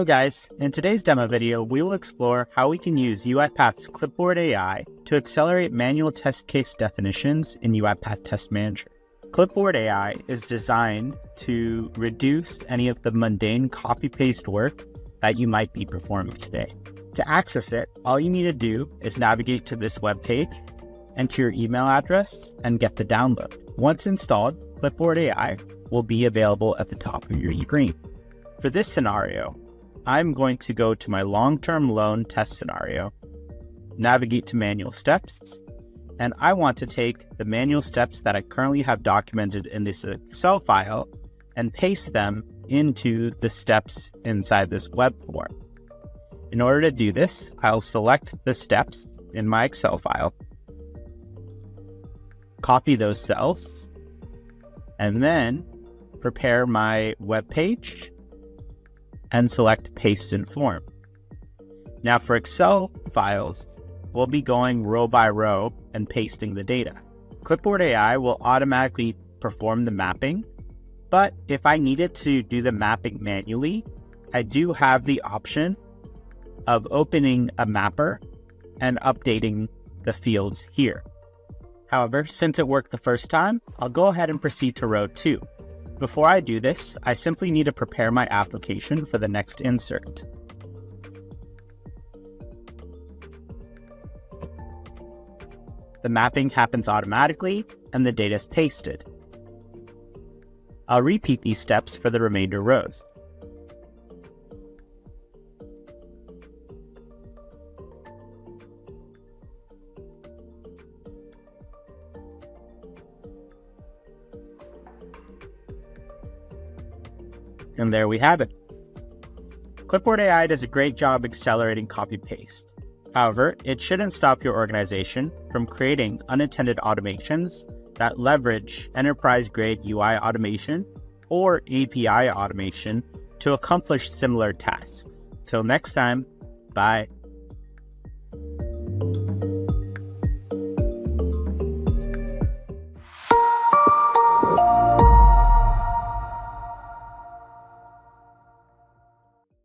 guys, in today's demo video, we will explore how we can use UiPath's Clipboard AI to accelerate manual test case definitions in UiPath Test Manager. Clipboard AI is designed to reduce any of the mundane copy-paste work that you might be performing today. To access it, all you need to do is navigate to this web page, enter your email address, and get the download. Once installed, Clipboard AI will be available at the top of your screen. For this scenario, I'm going to go to my long-term loan test scenario, navigate to manual steps, and I want to take the manual steps that I currently have documented in this Excel file and paste them into the steps inside this web form. In order to do this, I'll select the steps in my Excel file, copy those cells, and then prepare my web page and select Paste in Form. Now for Excel files, we'll be going row by row and pasting the data. Clipboard AI will automatically perform the mapping, but if I needed to do the mapping manually, I do have the option of opening a mapper and updating the fields here. However, since it worked the first time, I'll go ahead and proceed to row 2. Before I do this, I simply need to prepare my application for the next insert. The mapping happens automatically and the data is pasted. I'll repeat these steps for the remainder rows. And there we have it. Clipboard AI does a great job accelerating copy-paste. However, it shouldn't stop your organization from creating unattended automations that leverage enterprise-grade UI automation or API automation to accomplish similar tasks. Till next time, bye.